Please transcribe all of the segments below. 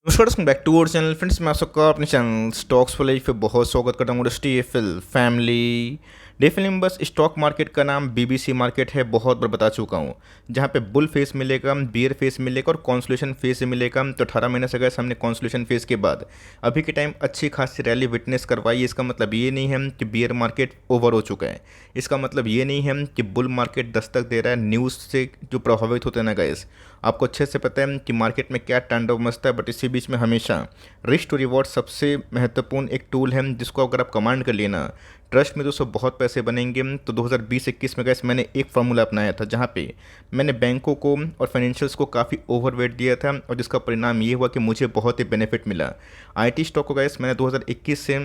नमस्कार दोस्तों, back to our channel friends. मैं आप सबका अपने चैनल स्टॉक्स फॉर लाइफ पे बहुत स्वागत करता हूँ। टीएफएल फैमिली डेफिनेटली बस स्टॉक मार्केट का नाम बीबीसी मार्केट है, बहुत बार बता चुका हूँ। जहाँ पे बुल फेस मिलेगा, बियर फेस मिलेगा और कॉन्सोलेशन फेस मिलेगा। तो 18 महीने से गए हमने कॉन्सोलेशन फेस के बाद अभी के टाइम अच्छी खासी रैली विटनेस करवाई। इसका मतलब ये नहीं है कि बियर मार्केट ओवर हो चुका है। इसका मतलब ये नहीं है कि बुल मार्केट दस्तक दे रहा है। न्यूज़ से जो प्रभावित होते हैं ना गाइस, आपको अच्छे से पता है कि मार्केट में क्या तांडव मचता है। बट इसी बीच में हमेशा रिस्क टू रिवॉर्ड सबसे महत्वपूर्ण एक टूल है, जिसको अगर आप कमांड कर लिए ना, ट्रस्ट में दोस्तों बहुत पैसे बनेंगे। तो 2020-21 में गैस मैंने एक फार्मूला अपनाया था, जहाँ पे मैंने बैंकों को और फाइनेंशियल्स को काफ़ी ओवरवेट दिया था, और जिसका परिणाम ये हुआ कि मुझे बहुत ही बेनिफिट मिला। आईटी स्टॉक को गैस मैंने 2021 से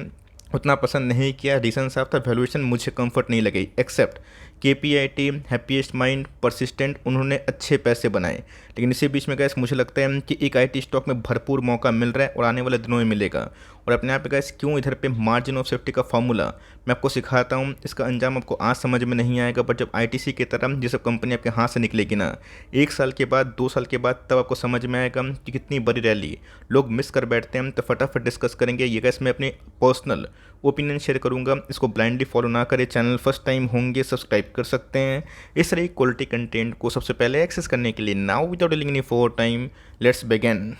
उतना पसंद नहीं किया। रीज़न साफ था, वैल्यूएशन मुझे कंफर्ट नहीं लगी। Except KPIT, Happiest Mind, Persistent, उन्होंने अच्छे पैसे बनाए। लेकिन इसी बीच में गैस मुझे लगता है कि एक आईटी स्टॉक में भरपूर मौका मिल रहा है और आने वाले दिनों में मिलेगा। और अपने आप पे गैस क्यों इधर पे मार्जिन ऑफ सेफ्टी का फॉर्मूला मैं आपको सिखाता हूँ। इसका अंजाम आपको आज समझ में नहीं आएगा, बट जब आईटीसी की तरह ये सब कंपनी आपके हाथ से निकलेगी ना, 1 साल के बाद, 2 साल के बाद, तब आपको समझ में आएगा कि कितनी बड़ी रैली लोग मिस कर बैठते हैं। तो फटाफट डिस्कस करेंगे। ये गैस मैं अपनी पर्सनल ओपिनियन शेयर करूंगा। इसको ब्लाइंडली फॉलो ना करें। चैनल फर्स्ट टाइम होंगे सब्सक्राइब कर सकते हैं इस तरह क्वालिटी कंटेंट को सबसे पहले एक्सेस करने के लिए। Now without delaying any for time, let's begin.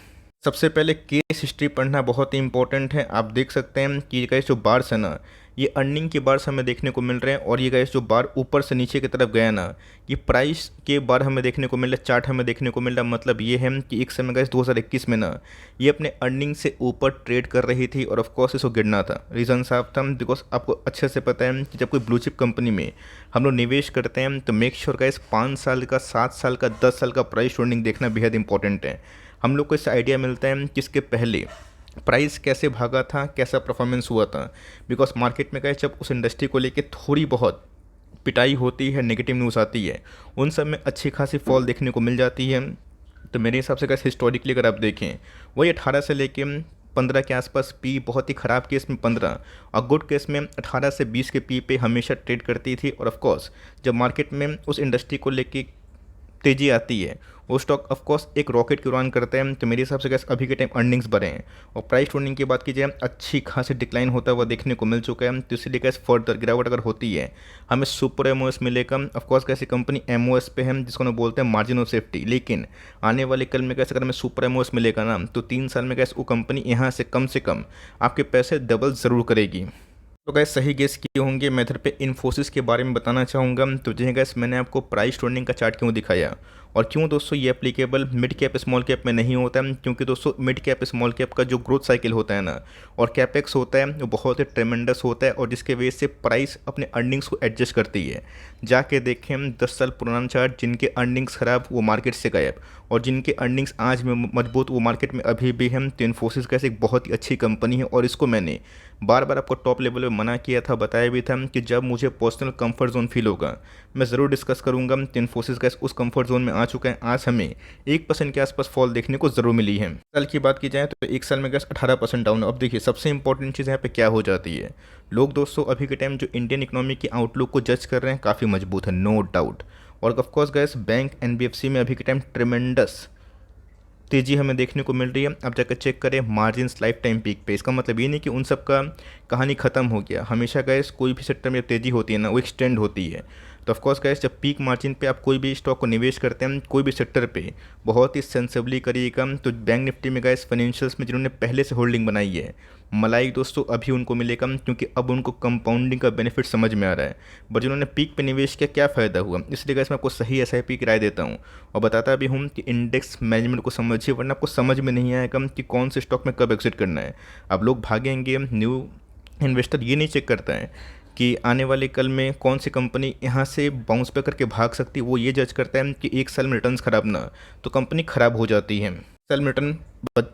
सबसे पहले केस हिस्ट्री पढ़ना बहुत ही इंपॉर्टेंट है। आप देख सकते हैं कि ये जो बार्स है ना, ये अर्निंग के बार्स हमें देखने को मिल रहे हैं। और ये गैस जो बार ऊपर से नीचे की तरफ गया ना, ये प्राइस के बार हमें देखने को मिल रहा है, चार्ट हमें देखने को मिल रहा है। मतलब ये है कि एक समय गैस 2021 में ना, ये अपने अर्निंग से ऊपर ट्रेड कर रही थी और ऑफकोर्स इसको गिरना था। रीज़न साफ था, बिकॉज आपको अच्छे से पता है कि जब कोई ब्लू चिप कंपनी में हम लोग निवेश करते हैं तो मेक श्योर गैस 5 साल का, 7 साल का, 10 साल का प्राइस अर्निंग देखना बेहद इंपॉर्टेंट है। हम लोग को इससे आइडिया मिलता है कि इसके पहले प्राइस कैसे भागा था, कैसा परफॉर्मेंस हुआ था। बिकॉज मार्केट में गए जब उस इंडस्ट्री को लेके थोड़ी बहुत पिटाई होती है, नेगेटिव न्यूज़ आती है, उन सब में अच्छी खासी फॉल देखने को मिल जाती है। तो मेरे हिसाब से कैसे हिस्टोरिकली अगर आप देखें, वही 18 से लेके 15 के आसपास पी, बहुत ही ख़राब केस में 15 और गुड केस में 18 से 20 के पी पे हमेशा ट्रेड करती थी। और ऑफकोर्स जब मार्केट में उस इंडस्ट्री को लेके तेज़ी आती है, वो स्टॉक ऑफकोर्स एक रॉकेट की उड़ान करते हैं। तो मेरे हिसाब से गैस अभी के टाइम अर्निंग्स बढ़े हैं। और प्राइस टूर्निंग की बात कीजिए, अच्छी खासी डिक्लाइन होता हुआ देखने को मिल चुका है। तो इसलिए गैस फर्दर गिरावट अगर होती है, हमें सुपर एमओएस मिलेगा। ऑफकोर्स कैसी कंपनी एमओएस पे है, जिसको हम बोलते हैं मार्जिन ऑफ सेफ्टी। लेकिन आने वाले कल में कैसे अगर हमें सुपर एमओएस मिलेगा ना, तो 3 साल में गैस वो कंपनी यहाँ से कम आपके पैसे डबल ज़रूर करेगी। तो गैस सही गेस किए होंगे। मैं इधर पे इन्फोसिस के बारे में बताना चाहूँगा। तो जी गैस, मैंने आपको प्राइस टर्निंग का चार्ट क्यों दिखाया और क्यों दोस्तों ये applicable mid cap small cap में नहीं होता है। क्योंकि दोस्तों मिड कैप स्मॉल कैप का जो ग्रोथ साइकिल होता है ना, और कैपेक्स होता है, वो बहुत ही ट्रेमेंडस होता है। और जिसके वजह से प्राइस अपने अर्निंग्स को एडजस्ट करती है। जाके देखें हम 10 साल पुराना चार्ट, जिनके अर्निंग्स ख़राब वो मार्केट से गायब, और जिनके अर्निंग्स आज में मजबूत वो मार्केट में अभी भी हम। तो इन्फोसिस कैसे एक बहुत ही अच्छी कंपनी है। और इसको मैंने बार बार आपको टॉप लेवल में मना किया था, बताया भी था कि जब मुझे पर्सनल कंफर्ट जोन फील होगा मैं ज़रूर डिस्कस करूंगा। तो इन्फोसिस गैस उस कंफर्ट जोन में आ चुका है। आज हमें 1% के आसपास फॉल देखने को ज़रूर मिली है। साल की बात की जाए तो 1 साल में गैस 18% डाउन। अब देखिए सबसे इंपॉर्टेंट चीज़ यहाँ पे क्या हो जाती है। लोग दोस्तों अभी के टाइम जो इंडियन इकोनॉमी की आउटलुक को जज कर रहे हैं, काफ़ी मजबूत है, नो डाउट। और ऑफकोर्स गैस बैंक एनबीएफसी में अभी के टाइम ट्रेमेंडस तेज़ी हमें देखने को मिल रही है। अब जाकर चेक करें मार्जिन्स लाइफ टाइम पीक पे। इसका मतलब ये नहीं कि उन सब का कहानी ख़त्म हो गया। हमेशा गैस कोई भी सेक्टर में जब तेज़ी होती है ना, वो एक्सटेंड होती है। तो ऑफकोर्स गैस जब पीक मार्जिन पे आप कोई भी स्टॉक को निवेश करते हैं, कोई भी सेक्टर पे, बहुत ही सेंसिबली करिएगा। तो बैंक निफ्टी में गैस फाइनेंशियल्स में जिन्होंने पहले से होल्डिंग बनाई है, मलाई दोस्तों अभी उनको मिलेगा, क्योंकि अब उनको कंपाउंडिंग का बेनिफिट समझ में आ रहा है। बट जिन्होंने पीक पे निवेश किया, क्या फ़ायदा हुआ। इसलिए गैस मैं आपको सही एसआईपी की राय देता हूँ और बताता भी हूँ कि इंडेक्स मैनेजमेंट को समझिए, वरना आपको समझ में नहीं आएगा कि कौन से स्टॉक में कब एग्जिट करना है। अब लोग भागेंगे। न्यू इन्वेस्टर ये नहीं चेक करता है कि आने वाले कल में कौन सी कंपनी यहाँ से बाउंस पे करके भाग सकती है। वो ये जज करता है कि 1 साल में रिटर्न्स खराब ना, तो कंपनी ख़राब हो जाती है। साल में रिटर्न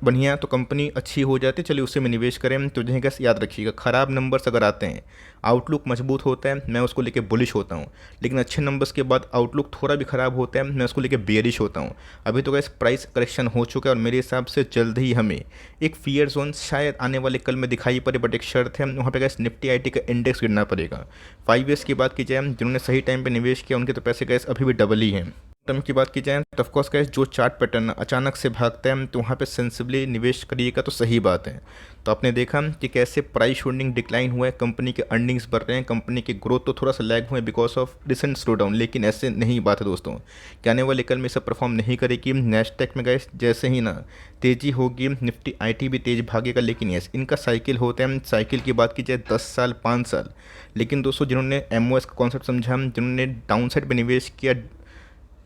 बढ़िया तो कंपनी अच्छी हो जाती है, चलिए उसी में निवेश करें। तो जो कैसे याद रखिएगा, ख़राब नंबर्स अगर आते हैं, आउटलुक मजबूत होता है, मैं उसको लेके बुलिश होता हूँ। लेकिन अच्छे नंबर्स के बाद आउटलुक थोड़ा भी ख़राब होता है, मैं उसको लेके बेयरिश होता हूँ। अभी तो गैस प्राइस करेक्शन हो चुका है और मेरे हिसाब से जल्द ही हमें एक फियर जोन शायद आने वाले कल में दिखाई पड़े। बट एक शर्त है, वहाँ पे गैस निफ्टी आईटी का इंडेक्स गिरना पड़ेगा। 5 ईयर्स की बात की जाए, जिन्होंने सही टाइम पर निवेश किया उनके तो पैसे गैस अभी भी डबल ही हैं। टर्म की बात की जाए तो ऑफकोर्स गाइस जो चार्ट पैटर्न अचानक से भागता है तो वहाँ पे सेंसिबली निवेश करिएगा तो सही बात है। तो आपने देखा कि कैसे प्राइस होल्डिंग डिक्लाइन हुआ है, कंपनी के अर्निंग्स बढ़ रहे हैं, कंपनी की ग्रोथ तो थोड़ा सा लैग हुए because of recent slow down, लेकिन ऐसे नहीं बात है दोस्तों कि आने वाले कल में सब परफॉर्म नहीं करेगी। नेस्टेक में गाइस जैसे ही ना तेज़ी होगी, निफ्टी आईटी भी तेज भागेगा, लेकिन यस इनका साइकिल होता है। साइकिल की बात की जाए 10 साल 5 साल, लेकिन दोस्तों जिन्होंने एमओएस का कॉन्सेप्ट समझा, जिन्होंने डाउन साइड पर निवेश किया,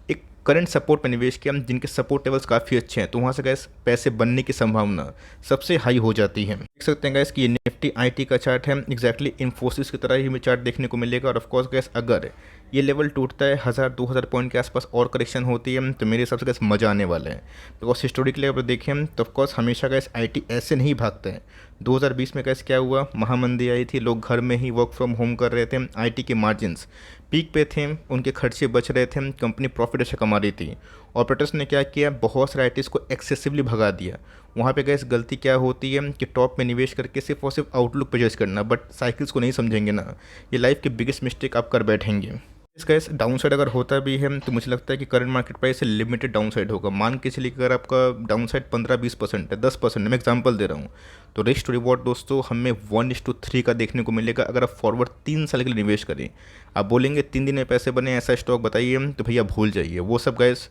एक करंट सपोर्ट पर निवेश किया, जिनके सपोर्ट लेवल्स काफ़ी अच्छे हैं, तो वहाँ से गैस पैसे बनने की संभावना सबसे हाई हो जाती है। देख सकते हैं गैस कि ये निफ्टी आईटी का चार्ट है, एग्जैक्टली इन्फोसिस की तरह ही हमें चार्ट देखने को मिलेगा। और ऑफकोर्स गैस अगर ये लेवल टूटता है 1000-2000 पॉइंट के आसपास और करेक्शन होती है तो मेरे हिसाब से गैस मज़ा आने वाला है। बिकॉज हिस्टोरिकली अगर देखें तो ऑफकोर्स हमेशा गैस आईटी ऐसे नहीं भागता है। 2020 में गैस क्या हुआ, महामंदी आई थी, लोग घर में ही वर्क फ्रॉम होम कर रहे थे, आईटी के मार्जिन्स पीक पे थे, उनके खर्चे बच रहे थे, कंपनी प्रॉफिट अच्छा कमा रही थी। ऑपरेटर्स ने क्या किया, बहुत सारे आईटीज को एक्सेसिवली भगा दिया। वहाँ पे गैस गलती क्या होती है कि टॉप में निवेश करके सिर्फ और सिर्फ आउटलुक पे जज करना, बट साइकिल्स को नहीं समझेंगे ना, ये लाइफ के बिगेस्ट मिस्टेक आप कर बैठेंगे। इस गैस डाउन साइड अगर होता भी है तो मुझे लगता है कि करंट मार्केट प्राइस से लिमिटेड डाउन साइड होगा। मान के चलिए अगर आपका डाउन साइड 15-20% है, 10% मैं एग्जांपल दे रहा हूँ, तो रिस्क टू रिवॉर्ड दोस्तों हमें 1:3 का देखने को मिलेगा अगर आप फॉरवर्ड 3 साल के लिए निवेश करें। आप बोलेंगे 3 दिन में पैसे बने, ऐसा स्टॉक बताइए, तो भैया भूल जाइए, वो सब गैस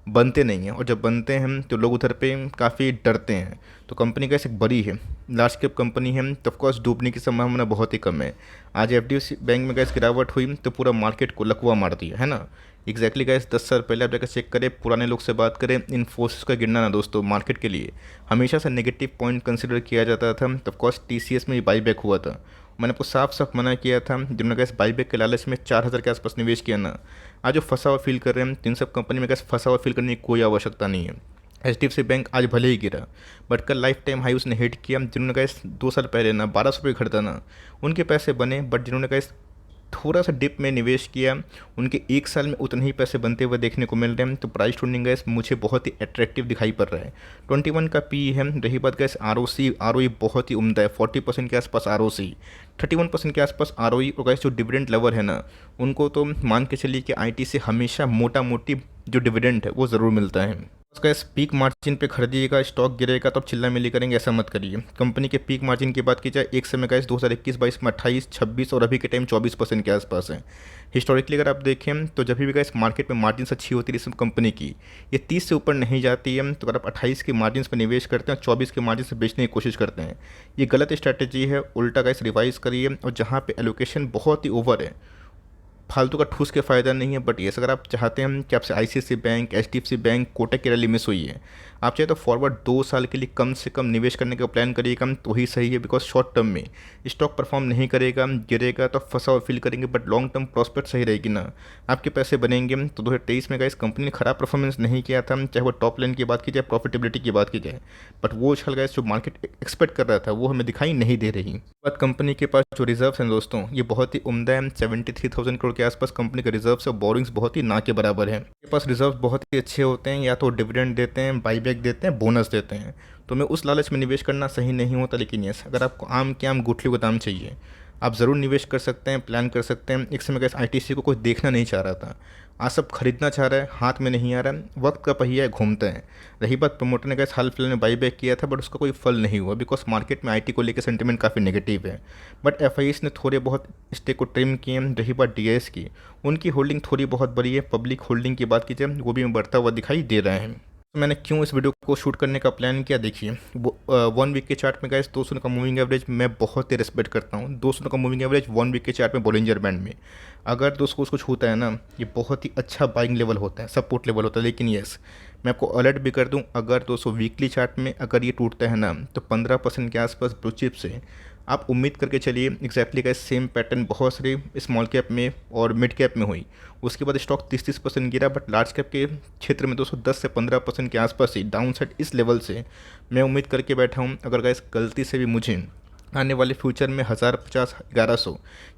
बनते नहीं हैं। और जब बनते हैं तो लोग उधर पे काफ़ी डरते हैं। तो कंपनी कैसे बड़ी है, लार्ज कैप कंपनी है, तो ऑफकोर्स डूबने की संभावना बहुत ही कम है। आज एफडीएफसी बैंक में गैस गिरावट हुई तो पूरा मार्केट को लकवा मार दिया है ना। एग्जैक्टली गैस 10 साल पहले आप जाकर चेक करें, पुराने लोग से बात करें, इन्फोसिस का गिरना ना दोस्तों मार्केट के लिए हमेशा से नेगेटिव पॉइंट कंसिडर किया जाता था। तो ऑफकोर्स टीसीएस में भी बाईबैक हुआ था, मैंने आपको साफ साफ मना किया था। जिन्होंने गैस बाईबैक के लालच में 4000 के आसपास निवेश किया ना, आज जो फंसा हुआ फील कर रहे हैं, तो इन सब कंपनी में गैस फंसा हुआ फील करने की कोई आवश्यकता नहीं है। एचडीएफसी बैंक आज भले ही गिरा, बट कल लाइफ टाइम हाई उसने हिट किया। जिन्होंने गैस 2 साल पहले ना 1200 रुपये खरीदा ना, उनके पैसे बने, बट जिन्होंने गैस थोड़ा सा डिप में निवेश किया, उनके 1 साल में उतने ही पैसे बनते हुए देखने को मिल रहे हैं। तो प्राइस टूर्निंग गैस मुझे बहुत ही अट्रैक्टिव दिखाई पड़ रहा है। 21 का पी है। रही बात गैस आरओई बहुत ही उम्दा है, 40% के आसपास आरओसी, 31% के आसपास आरओई। और गैस जो डिविडेंड लवर है ना, उनको तो मान के चलिए कि आईटी से हमेशा मोटा मोटी जो डिविडेंड है वो ज़रूर मिलता है। उसका इस पीक मार्जिन पे खरीदिएगा, स्टॉक गिरेगा तो आप चिल्ला मिली करेंगे, ऐसा मत करिए। कंपनी के पीक मार्जिन की बात की जाए, एक समय का इस 2021-22 में 28, 26 और अभी के टाइम 24% के आसपास है। हिस्टोरिकली अगर आप देखें तो जब भी इस मार्केट में मार्जिन अच्छी होती है इस कंपनी की, ये 30 से ऊपर नहीं जाती है। तो अगर आप 28 के मार्जिन पर निवेश करते हैं और 24 के मार्जिन से बेचने की कोशिश करते हैं, ये गलत स्ट्रैटेजी है। उल्टा का इस रिवाइज करिए, और जहाँ पे एलोकेशन बहुत ही ओवर है, फालतू का ठूस के फ़ायदा नहीं है। बट ये अगर आप चाहते हैं कि आपसे ICICI bank, HDFC bank, Kotak की रैली मिस हुई है, आप चाहे तो फॉरवर्ड 2 साल के लिए कम से कम निवेश करने का प्लान करिएगा तो ही सही है। बिकॉज शॉर्ट टर्म में स्टॉक परफॉर्म नहीं करेगा, गिरेगा तो फंसा हुआ फील करेंगे, बट लॉन्ग टर्म प्रॉस्पेक्ट सही रहेगी ना, आपके पैसे बनेंगे। तो 2023 में इस कंपनी ने खराब परफॉर्मेंस नहीं किया था, चाहे वो टॉप लाइन की बात की जाए, प्रॉफिटेबिलिटी की बात की जाए, बट वो उछल गए जो मार्केट एक्सपेक्ट कर रहा था वो हमें दिखाई नहीं दे रही। बात कंपनी के पास जो रिजर्व हैं दोस्तों, ये बहुत ही उम्दा है। 73,000 करोड़ के आसपास कंपनी का रिजर्व से बोरिंग्स बहुत ही ना के बराबर है। के पास रिजर्व बहुत ही अच्छे होते हैं, या तो डिविडेंड देते हैं, बाईबैक देते हैं, बोनस देते हैं। तो मैं उस लालच में निवेश करना सही नहीं होता। लेकिन यस अगर आपको आम के आम गुठलियों का दाम चाहिए, आप ज़रूर निवेश कर सकते हैं, प्लान कर सकते हैं। एक समय गैस आईटीसी को कोई देखना नहीं चाह रहा था, आज सब खरीदना चाह रहा है, हाथ में नहीं आ रहा है, वक्त का पहिया है, घूमता है। रही बात प्रमोटर ने गैस हाल फिलहाल में बाईबैक किया था, बट उसका कोई फल नहीं हुआ बिकॉज मार्केट में आईटी को लेकर सेंटीमेंट काफ़ी नेगेटिव है। बट एफआईएस ने थोड़े बहुत स्टेक को ट्रिम किए। रही बात डीएस की, उनकी होल्डिंग थोड़ी बहुत बड़ी है। पब्लिक होल्डिंग की बात की जाए वो भी बढ़ता हुआ दिखाई दे रहा है। तो मैंने क्यों इस वीडियो को शूट करने का प्लान किया, देखिए 1 वीक के चार्ट में गाइस 200 का मूविंग एवरेज मैं बहुत ही रिस्पेक्ट करता हूँ। 200 का मूविंग एवरेज 1 वीक के चार्ट में बॉलिंजर बैंड में अगर दोस्तों उसको छूता है ना, ये बहुत ही अच्छा बाइंग लेवल होता है, सपोर्ट लेवल होता है। लेकिन यस मैं आपको अलर्ट भी कर दूं, अगर 200 वीकली चार्ट में अगर ये टूटता है ना, तो 15% के आसपास ब्लू चिप से आप उम्मीद करके चलिए। एग्जैक्टली का सेम पैटर्न बहुत सारे स्मॉल कैप में और मिड कैप में हुई। उसके बाद स्टॉक 30% गिरा, बट लार्ज कैप के क्षेत्र में 210 से 15% के आसपास ही डाउन साइड इस लेवल से मैं उम्मीद करके बैठा हूँ। अगर गाइस गलती से भी मुझे आने वाले फ्यूचर में 1050,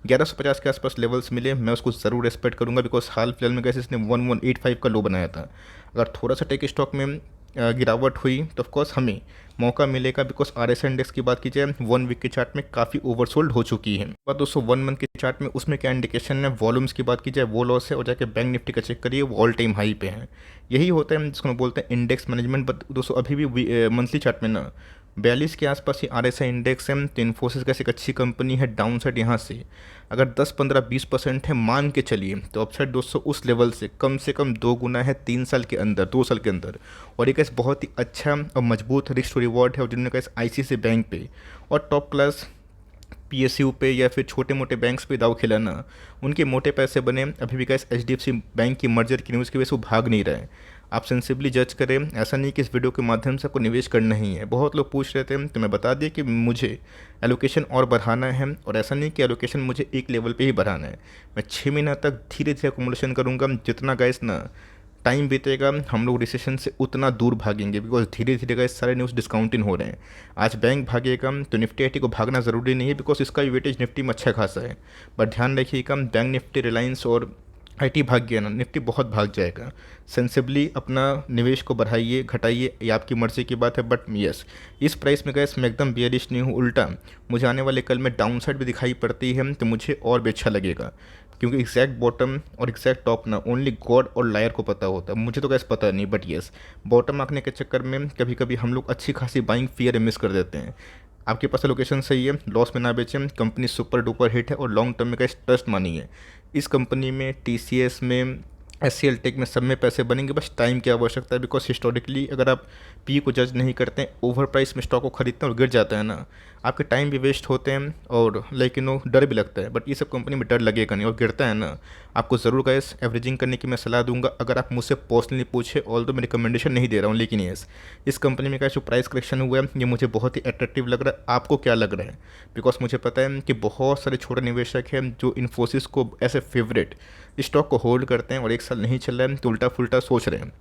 1150 के आसपास लेवल्स मिले, मैं उसको ज़रूर रेस्पेक्ट करूँगा। बिकॉज हाल फिलहाल में कैसे इसने 1185 का लो बनाया था। अगर थोड़ा सा टेक स्टॉक में गिरावट हुई तो ऑफकोर्स हमें मौका मिलेगा, बिकॉज RSI इंडेक्स की बात की जाए 1 वीक के चार्ट में काफ़ी ओवरसोल्ड हो चुकी है। और दोस्तों 1 मंथ के चार्ट में उसमें क्या इंडिकेशन है, वॉल्यूम्स की बात की जाए वो लॉस है, और जाके बैंक निफ्टी का चेक करिए वो ऑल टाइम हाई पे है। यही होता है जिसको हम बोलते हैं इंडेक्स मैनेजमेंट। बट दोस्तों अभी भी मंथली चार्ट में ना 42 के आसपास ही RSI इंडेक्स है। तो इन्फोसिस कैसे एक अच्छी कंपनी है, डाउन साइड यहाँ से अगर 10 15 20% है मान के चलिए, तो अपसाइड दोस्तों उस लेवल से कम 2 गुना है 3 साल के अंदर, 2 साल के अंदर। और एक बहुत ही अच्छा और मजबूत रिस्क टू रिवॉर्ड है, और जिन्होंने कहा ICICI बैंक पे और टॉप क्लास PSU पे या फिर छोटे मोटे बैंक्स पे दाव खिलाना, उनके मोटे पैसे बने। अभी भी गाइस HDFC बैंक की मर्जर की न्यूज़ की वजह से वो भाग नहीं रहे। आप सेंसिबली जज करें, ऐसा नहीं कि इस वीडियो के माध्यम से आपको निवेश करना ही है। बहुत लोग पूछ रहे थे, तो मैं बता दिया कि मुझे एलोकेशन और बढ़ाना है, और ऐसा नहीं कि एलोकेशन मुझे एक लेवल पे ही बढ़ाना है। मैं 6 महीना तक धीरे धीरे अकोमोडेशन करूँगा। जितना गाइस ना टाइम बीतेगा हम लोग रिसेशन से उतना दूर भागेंगे, बिकॉज धीरे धीरे गाइस सारे न्यूज़ डिस्काउंटिंग हो रहे हैं। आज बैंक भागेगा तो निफ्टी IT को भागना ज़रूरी नहीं है, बिकॉज इसका वेटेज निफ्टी में अच्छा खासा है। बट ध्यान रखिएगा, बैंक निफ्टी, रिलायंस और IT भाग गया ना, निफ्टी बहुत भाग जाएगा। सेंसिबली अपना निवेश को बढ़ाइए घटाइए, ये आपकी मर्ज़ी की बात है। बट यस, इस प्राइस में गैस मैं एकदम बेयरिश नहीं हूँ, उल्टा मुझे आने वाले कल में डाउन साइड भी दिखाई पड़ती है तो मुझे और भी अच्छा लगेगा, क्योंकि एग्जैक्ट बॉटम और एग्जैक्ट टॉप ना ओनली गॉड और लायर को पता होता है। मुझे तो गैस पता नहीं, बट यस, बॉटम आंकने के चक्कर में कभी कभी हम लोग अच्छी खासी बाइंग फियर मिस कर देते हैं। आपके पास लोकेशन सही है, लॉस में ना बेचें, कंपनी सुपर डुपर हिट है और लॉन्ग टर्म में का ट्रस्ट मानिए। इस कंपनी में, TCS में, SCL टेक में, सब में पैसे बनेंगे, बस टाइम की आवश्यकता है। बिकॉज हिस्टोरिकली अगर आप पी को जज नहीं करते हैं, ओवर प्राइस में स्टॉक को खरीदते हैं और गिर जाता है ना, आपके टाइम भी वेस्ट होते हैं और डर भी लगता है। बट ये सब कंपनी में डर लगेगा नहीं, और गिरता है ना, आपको ज़रूर गाइस एवरेजिंग करने की मैं सलाह दूंगा। अगर आप मुझसे पर्सनली पूछे, ऑल तो मैं रिकमेंडेशन नहीं दे रहा हूँ, लेकिन यस, इस कंपनी में का जो प्राइस करेक्शन हुआ है ये मुझे बहुत ही अट्रैक्टिव लग रहा है। आपको क्या लग रहा है? बिकॉज मुझे पता है कि बहुत सारे छोटे निवेशक हैं जो इन्फोसिस को एज ए फेवरेट स्टॉक को होल्ड करते हैं, और एक साल नहीं चल रहा है तो उल्टा फुल्टा सोच रहे हैं।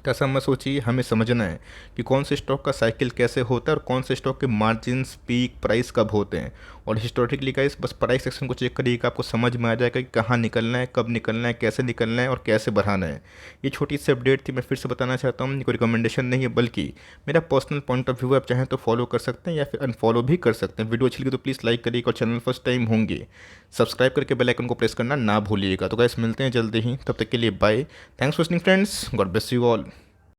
ऐसा मत सोचिए, हमें समझना है कि कौन से स्टॉक का साइकिल कैसे होता है और कौन से स्टॉक के मार्जिन्स, पीक, प्राइस कब होते हैं। और हिस्टोरिकली गाइस बस प्राइस सेक्शन को चेक करिएगा, आपको समझ में आ जाएगा कि कहाँ निकलना है, कब निकलना है, कैसे निकलना है और कैसे बढ़ाना है। ये छोटी सी अपडेट थी, मैं फिर से बताना चाहता हूँ, कोई रिकमेंडेशन नहीं है, बल्कि मेरा पर्सनल पॉइंट ऑफ व्यू है। आप चाहें तो फॉलो कर सकते हैं या फिर अनफॉलो भी कर सकते हैं। वीडियो अच्छी लगी तो प्लीज़ लाइक करिएगा, और चैनल फर्स्ट टाइम होंगे सब्सक्राइब करके बेल आइकन को प्रेस करना ना भूलिएगा। तो गाइस मिलते हैं जल्दी ही, तब तक के लिए bye. Thanks for listening friends, God bless you all.